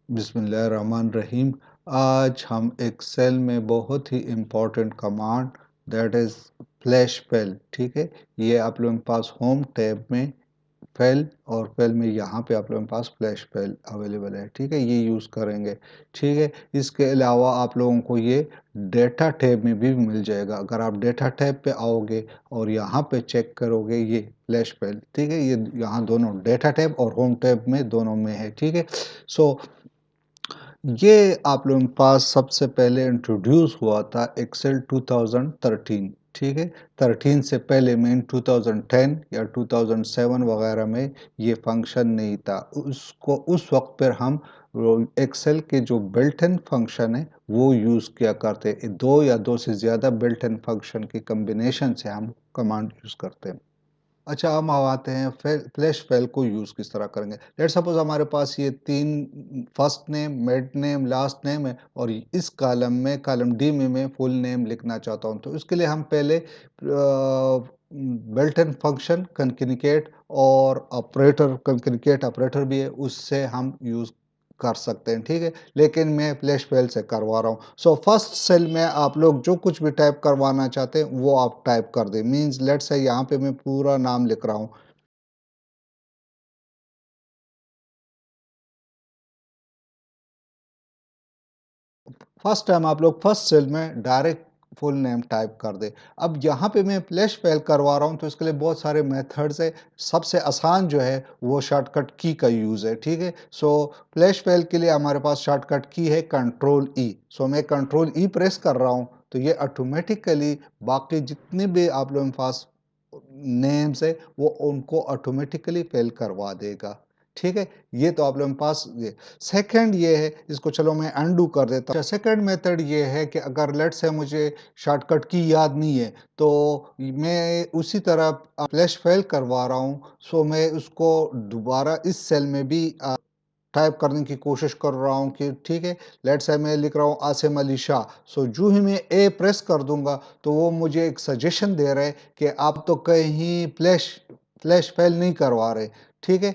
बिस्मिल्लाहिर्रहमानिर्रहीम। आज हम एक्सेल में बहुत ही important command that is flash fill, ठीक है। ये आप लोगों के पास होम टैब में फेल और फेल में यहाँ पे आप लोगों के पास फ्लैश फेल अवेलेबल है, ठीक है। ये यूज़ करेंगे, ठीक है। इसके अलावा आप लोगों को ये डेटा टैब में भी मिल जाएगा। अगर आप डेटा टैब पे आओगे और यहाँ पे चेक करोगे ये फ्लैश फेल, ठीक है। ये यहाँ दोनों डेटा टैब और होम टैब में दोनों में है, ठीक है। सो ये आप लोगों के पास सबसे पहले इंट्रोड्यूस हुआ था एक्सेल 2013, ठीक है। 13 से पहले में 2010 या 2007 वगैरह में ये फंक्शन नहीं था। उसको उस वक्त पर हम एक्सेल के जो बिल्ट इन फंक्शन है वो यूज़ किया करते, दो या दो से ज़्यादा बिल्ट इन फंक्शन के कम्बिनेशन से हम कमांड यूज़ करते हैं। अच्छा, हम अब आते हैं फ्लैश फेल को यूज़ किस तरह करेंगे। लेट सपोज हमारे पास ये तीन first name, mid name, last name है और इस कॉलम में, कॉलम डी में मैं फुल नेम लिखना चाहता हूँ। तो इसके लिए हम पहले बिल्ट इन फंक्शन कनकैटिनेट और कनकैटिनेट ऑपरेटर भी है, उससे हम यूज़ कर सकते हैं, ठीक है। लेकिन मैं फ्लैश फेल से करवा रहा हूँ। सो फर्स्ट सेल में आप लोग जो कुछ भी टाइप करवाना चाहते हैं वो आप टाइप कर दें। मींस लेट से यहाँ पे मैं पूरा नाम लिख रहा हूँ। फर्स्ट टाइम आप लोग फर्स्ट सेल में डायरेक्ट फुल नेम टाइप कर दे। अब यहाँ पे मैं फ्लैश फेल करवा रहा हूँ तो इसके लिए बहुत सारे मेथड्स है। सबसे आसान जो है वो शॉर्टकट की का यूज़ है, ठीक है। सो फ्लैश फेल के लिए हमारे पास शॉर्टकट की है कंट्रोल ई। सो मैं कंट्रोल ई प्रेस कर रहा हूँ तो ये ऑटोमेटिकली बाकी जितने भी आप लोगों के पास नेम्स है वो उनको ऑटोमेटिकली फेल करवा देगा, ठीक है। ये तो आप लोगों के पास ये सेकंड ये है, इसको चलो मैं अनडू कर देता हूँ। सेकंड मेथड ये है कि अगर लेट से मुझे शॉर्टकट की याद नहीं है तो मैं उसी तरह फ्लैश फेल करवा रहा हूँ। सो मैं उसको दोबारा इस सेल में भी टाइप करने की कोशिश कर रहा हूँ कि ठीक है, लेट्स से मैं लिख रहा हूँ आसिम अली शाह। सो जो ही मैं ए प्रेस कर दूंगा तो वो मुझे एक सजेशन दे रहा है कि आप तो कहीं फ्लैश फ्लैश फेल नहीं करवा रहे, ठीक है।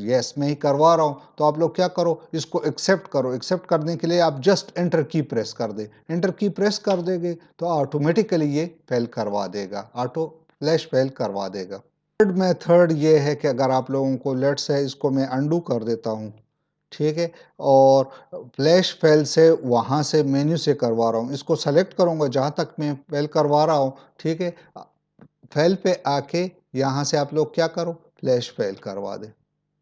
यस, मैं ही करवा रहा हूँ। तो आप लोग क्या करो, इसको एक्सेप्ट करो। एक्सेप्ट करने के लिए आप जस्ट एंटर की प्रेस कर दे। एंटर की प्रेस कर देंगे तो ऑटोमेटिकली ये फेल करवा देगा, ऑटो फ्लैश फेल करवा देगा। थर्ड मेथड ये है कि अगर आप लोगों को लेट्स है, इसको मैं अंडू कर देता हूँ, ठीक है। और फ्लैश फेल से वहाँ से मेन्यू से करवा रहा हूँ, इसको सेलेक्ट करूँगा जहाँ तक मैं फेल करवा रहा हूँ, ठीक है। फेल पे आके यहाँ से आप लोग क्या करो, फ्लैश फेल करवा दे,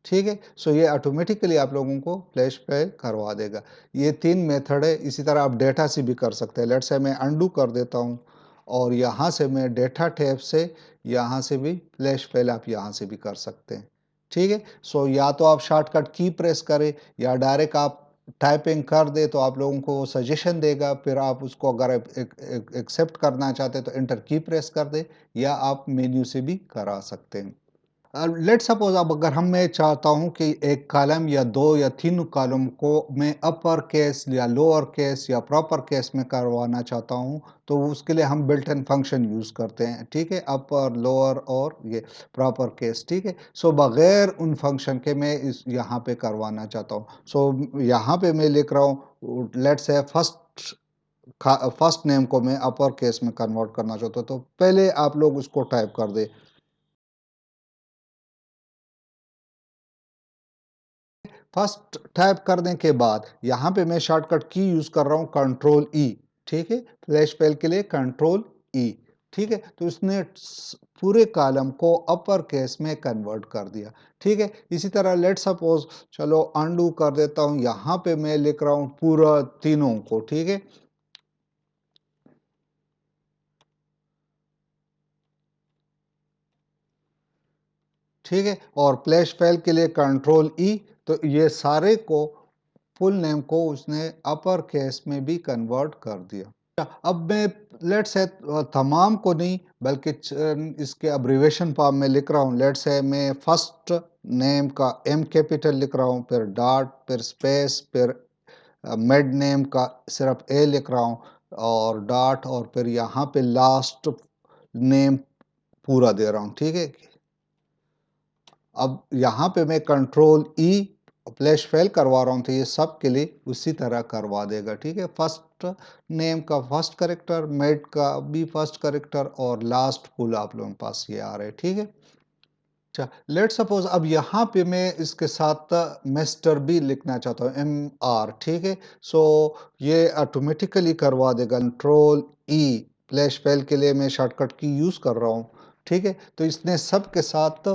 ठीक है। सो ये ऑटोमेटिकली आप लोगों को फ्लैश फेल करवा देगा। ये तीन मेथड है। इसी तरह आप डेटा से भी कर सकते हैं। लेट्स से मैं अंडू कर देता हूँ और यहाँ से मैं डेटा टैब से यहाँ से भी फ्लैश फेल आप यहाँ से भी कर सकते हैं, ठीक है। सो या तो आप शॉर्टकट की प्रेस करें या डायरेक्ट आप टाइपिंग कर दे तो आप लोगों को सजेशन देगा। फिर आप उसको अगर एक्सेप्ट करना चाहते हैं तो एंटर की प्रेस कर दे या आप मेन्यू से भी करा सकते हैं। लेट सपोज अब अगर हम मैं चाहता हूं कि एक कॉलम या दो या तीन कॉलम को मैं अपर केस या लोअर केस या प्रॉपर केस में करवाना चाहता हूं तो उसके लिए हम बिल्ट इन फंक्शन यूज़ करते हैं, ठीक है। अपर, लोअर और ये प्रॉपर केस, ठीक है। सो बगैर उन फंक्शन के मैं इस यहाँ पे करवाना चाहता हूँ। सो यहाँ पे मैं लिख रहा हूँ लेट्स से फर्स्ट नेम को मैं अपर केस में कन्वर्ट करना चाहता हूँ। तो पहले आप लोग उसको टाइप कर दे। फर्स्ट टाइप करने के बाद यहाँ पे मैं शॉर्टकट की यूज कर रहा हूँ कंट्रोल ई, ठीक है। फ्लैश फेल के लिए कंट्रोल ई, ठीक है। तो इसने पूरे कॉलम को अपर केस में कन्वर्ट कर दिया, ठीक है। इसी तरह लेट सपोज चलो अनडू कर देता हूँ। यहाँ पे मैं लिख रहा हूँ पूरा तीनों को, ठीक है। ठीक है, और फ्लैश फेल के लिए कंट्रोल ई। तो ये सारे को फुल नेम को उसने अपर केस में भी कन्वर्ट कर दिया। अब मैं लेट से तमाम को नहीं बल्कि इसके अब्रिवेशन फॉर्म में लिख रहा हूँ। लेट से मैं फर्स्ट नेम का एम कैपिटल लिख रहा हूँ, फिर डॉट, फिर स्पेस, फिर मिड नेम का सिर्फ ए लिख रहा हूँ और डॉट, और फिर यहाँ पे लास्ट नेम पूरा दे रहा हूँ, ठीक है। अब यहाँ पे मैं कंट्रोल ई फ्लैश फेल करवा रहा हूँ तो ये सब के लिए उसी तरह करवा देगा। ठीक है, फर्स्ट नेम का फर्स्ट करेक्टर, मेड का भी फर्स्ट करेक्टर और लास्ट फुल आप लोगों के पास ये आ रहे हैं। ठीक है, अच्छा लेट सपोज अब यहाँ पे मैं इसके साथ मिस्टर भी लिखना चाहता हूँ, MR। ठीक है, सो ये ऑटोमेटिकली करवा देगा। कंट्रोल E फ्लैश फेल के लिए मैं शॉर्टकट की यूज कर रहा हूँ। ठीक है, तो इसने सब के साथ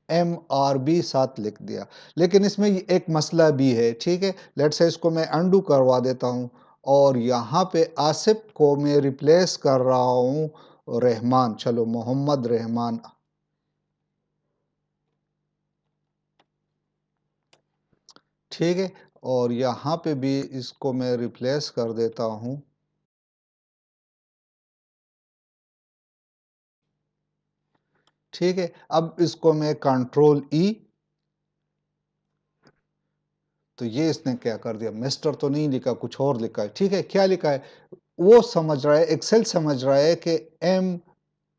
MR भी साथ लिख दिया, लेकिन इसमें एक मसला भी है। ठीक है, लेट्स से इसको मैं अंडू करवा देता हूँ और यहाँ पे आसिफ को मैं रिप्लेस कर रहा हूँ रहमान। चलो मोहम्मद रहमान। ठीक है, और यहाँ पे भी इसको मैं रिप्लेस कर देता हूँ। ठीक है, अब इसको मैं कंट्रोल E, तो ये इसने क्या कर दिया, मिस्टर तो नहीं लिखा, कुछ और लिखा है। ठीक है, क्या लिखा है वो समझ रहा है, एक्सेल समझ रहा है कि M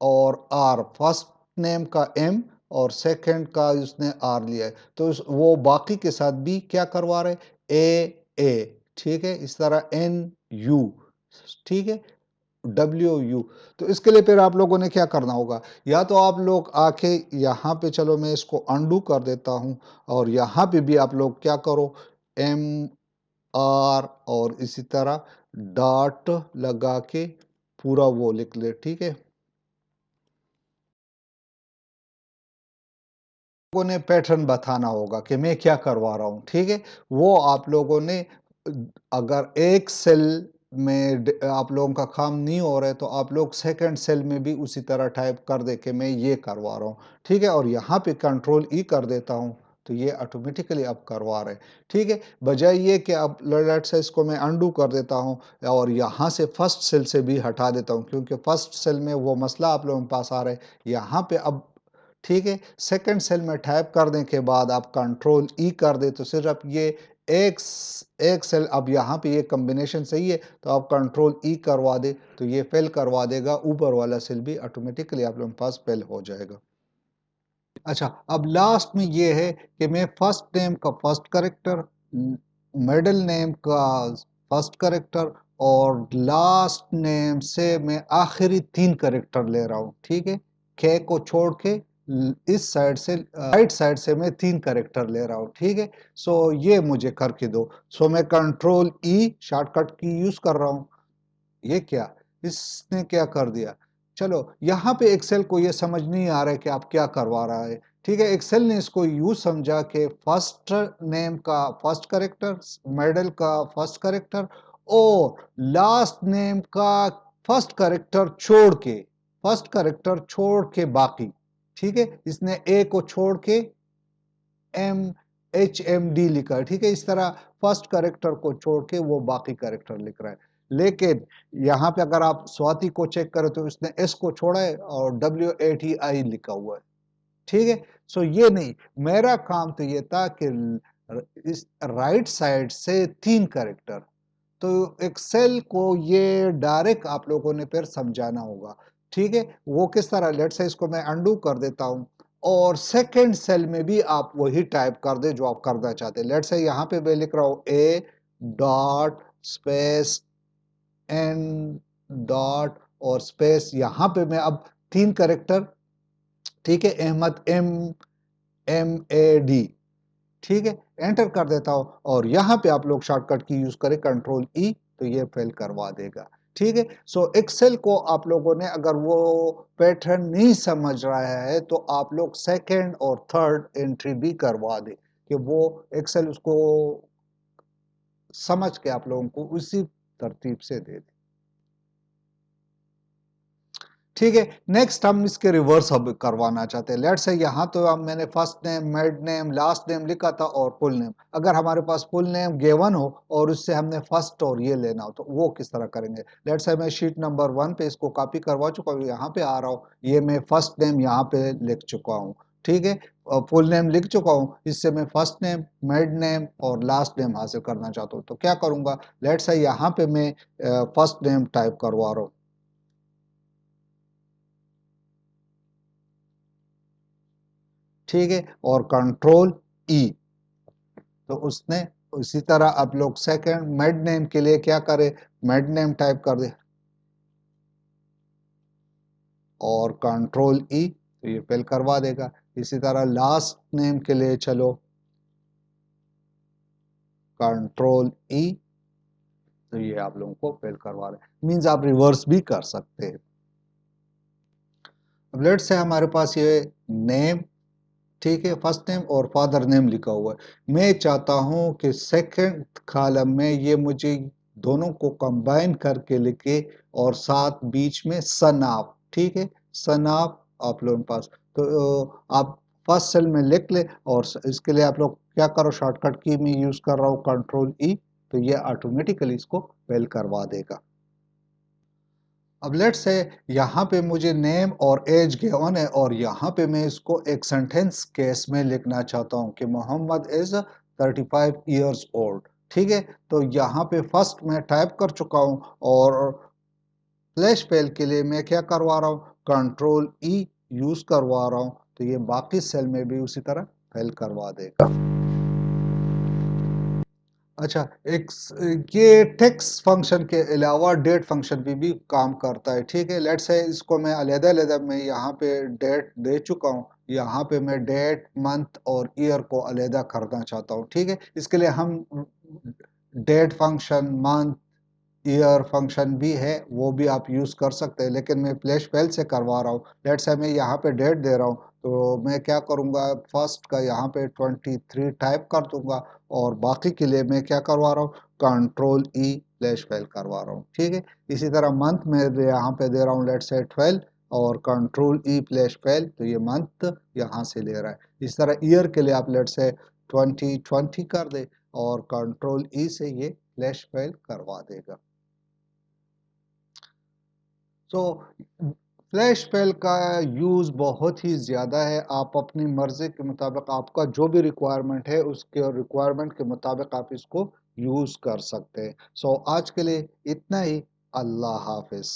और R, फर्स्ट नेम का M और सेकंड का उसने R लिया है, तो वो बाकी के साथ भी क्या करवा रहे, A। ठीक है, इस तरह NU। ठीक है, WU। तो इसके लिए फिर आप लोगों ने क्या करना होगा, या तो आप लोग आके यहाँ पे, चलो मैं इसको अंडू कर देता हूँ और यहाँ पे भी आप लोग क्या करो, MR और इसी तरह डॉट लगा के पूरा वो लिख ले। ठीक है, लोगों ने पैटर्न बताना होगा कि मैं क्या करवा रहा हूं। ठीक है, वो आप लोगों ने, अगर एक सेल में आप लोगों का काम नहीं हो रहा है तो आप लोग सेकंड सेल में भी उसी तरह टाइप कर दे कि मैं ये करवा रहा हूं। ठीक है, और यहाँ पे कंट्रोल E कर देता हूं तो ये ऑटोमेटिकली अब करवा रहे हैं। ठीक है, बजाय ये कि अब लेट्स से इसको मैं अंडू कर देता हूं और यहाँ से फर्स्ट सेल से भी हटा देता हूं, क्योंकि फर्स्ट सेल में वो मसला आप लोगों के पास आ रहा है। यहाँ पे अब ठीक है, सेकंड सेल में टाइप करने के बाद आप कंट्रोल E कर दे तो सिर्फ ये एक एक सेल, अब यहाँ पे ये कॉम्बिनेशन सही है तो आप कंट्रोल E करवा दे तो ये फेल करवा देगा, ऊपर वाला सेल भी ऑटोमेटिकली आप लोगों के पास फेल हो जाएगा। अच्छा, अब लास्ट में ये है कि मैं फर्स्ट नेम का फर्स्ट करेक्टर, मिडिल नेम का फर्स्ट करेक्टर और लास्ट नेम से मैं आखिरी 3 करेक्टर ले रहा हूं। ठीक है, के को छोड़ के इस साइड से राइट साइड से मैं 3 करेक्टर ले रहा हूं। ठीक है, सो ये मुझे करके दो। सो मैं कंट्रोल E शॉर्टकट की यूज कर रहा हूं। ये क्या, इसने क्या कर दिया, चलो यहाँ पे एक्सेल को ये समझ नहीं आ रहा है कि आप क्या करवा रहा है। ठीक है, एक्सेल ने इसको यूज समझा कि फर्स्ट नेम का फर्स्ट करेक्टर, मिडिल का फर्स्ट करेक्टर और लास्ट नेम का फर्स्ट करेक्टर छोड़ के, फर्स्ट करेक्टर छोड़ के बाकी। ठीक है, इसने ए को छोड़ के HMD लिखा है। ठीक है, इस तरह फर्स्ट करेक्टर को छोड़ के वो बाकी करेक्टर लिख रहा है। लेकिन यहाँ पे अगर आप स्वाति को चेक करें तो इसने S को छोड़ा है और WATI लिखा हुआ है। ठीक है, सो ये नहीं, मेरा काम तो ये था कि इस राइट साइड से 3 करेक्टर, तो एक्सेल को ये डायरेक्ट आप लोगों ने फिर समझाना होगा। ठीक है, वो किस तरह, लेट से इसको मैं अंडू कर देता हूं और सेकंड सेल में भी आप वही टाइप कर दे जो आप करना चाहते हैं। लेट से यहाँ पे मैं लिख रहा हूं A dot space N dot और स्पेस, यहाँ पे मैं अब 3 करेक्टर, ठीक है, अहमद MAD, ठीक है, एंटर कर देता हूं और यहां पे आप लोग शॉर्टकट की यूज करें कंट्रोल E तो ये फेल करवा देगा। ठीक है, सो एक्सेल को आप लोगों ने अगर वो पैटर्न नहीं समझ रहा है तो आप लोग सेकंड और थर्ड एंट्री भी करवा दे कि वो एक्सेल उसको समझ के आप लोगों को उसी तरतीब से दे दे। ठीक है, नेक्स्ट हम इसके रिवर्स अब करवाना चाहते हैं। लेट्स से यहाँ तो हम, मैंने first name, mid name, last name लिखा था और फुल नेम। अगर हमारे पास फुल नेम गिवन हो और उससे हमने फर्स्ट और ये लेना हो तो वो किस तरह करेंगे। लेट्स से मैं शीट नंबर 1 पे इसको कॉपी करवा चुका हूँ, यहाँ पे आ रहा हूँ, ये मैं फर्स्ट नेम यहाँ पे लिख चुका हूँ। ठीक है, फुल नेम लिख चुका हूँ, इससे मैं फर्स्ट नेम, मिड नेम और लास्ट नेम हासिल करना चाहता हूँ। तो क्या करूँगा, लेट्स से यहाँ पे मैं फर्स्ट नेम टाइप करवा रहा हूँ। ठीक है, और कंट्रोल E। तो उसने इसी तरह आप लोग सेकंड मेड नेम के लिए क्या करें, मेड नेम टाइप कर दे और कंट्रोल ई, तो ये फिल करवा देगा। इसी तरह लास्ट नेम के लिए चलो कंट्रोल ई, तो ये आप लोगों को फिल करवा रहे, मीन्स आप रिवर्स भी कर सकते हैं। अब लेट से हमारे पास ये नेम, ठीक है, फर्स्ट नेम और फादर नेम लिखा हुआ है। मैं चाहता हूं कि सेकंड कॉलम में ये मुझे दोनों को कंबाइन करके लिखे और साथ बीच में सन ऑफ, ठीक है, सन ऑफ आप लोगों के पास। तो आप फर्स्ट सेल में लिख ले और इसके लिए आप लोग क्या करो, शॉर्टकट की में यूज कर रहा हूँ कंट्रोल ई, तो ये ऑटोमेटिकली इसको फिल करवा देगा। अब लेट्स से यहाँ पे मुझे नेम और एज गिवन है और यहाँ पे मैं इसको एक सेंटेंस केस में लिखना चाहता हूँ कि मोहम्मद इज 35 ईयर्स ओल्ड, ठीक है। तो यहाँ पे फर्स्ट मैं टाइप कर चुका हूँ और फ्लैश पेल के लिए मैं क्या करवा रहा हूँ, कंट्रोल ई यूज करवा रहा हूँ, तो ये बाकी सेल में भी उसी तरह फिल करवा देगा। अच्छा, एक ये टेक्स्ट फंक्शन के अलावा डेट फंक्शन भी काम करता है, ठीक है। लेट्स से इसको मैं अलग-अलग मैं यहाँ पे डेट दे चुका हूँ, यहाँ पे मैं डेट मंथ और ईयर को अलग करना चाहता हूँ, ठीक है। इसके लिए हम date function, month, year function भी है, वो भी आप यूज़ कर सकते हैं, लेकिन मैं फ्लैश फेल से करवा रहा हूँ। लेट्स से मैं यहाँ पे डेट दे रहा हूँ, तो मैं क्या करूँगा, फर्स्ट का यहाँ पे 23 टाइप कर दूंगा और बाकी के लिए मैं क्या करवा रहा हूँ, कंट्रोल ई फ्लैश फेल करवा रहा हूँ, ठीक है। इसी तरह मंथ में यहाँ पे दे रहा हूँ लेट्स से 12 और कंट्रोल ई फ्लैश फेल, तो ये मंथ यहाँ से ले रहा है। इस तरह ईयर के लिए आप लेट्स से 2020 कर दे और कंट्रोल ई से ये फ्लैश फेल करवा देगा। तो फ्लैश पेल का यूज़ बहुत ही ज़्यादा है, आप अपनी मर्ज़ी के मुताबिक आपका जो भी रिक्वायरमेंट है उसके रिक्वायरमेंट के मुताबिक आप इसको यूज़ कर सकते हैं। सो आज के लिए इतना ही। अल्लाह हाफिज़।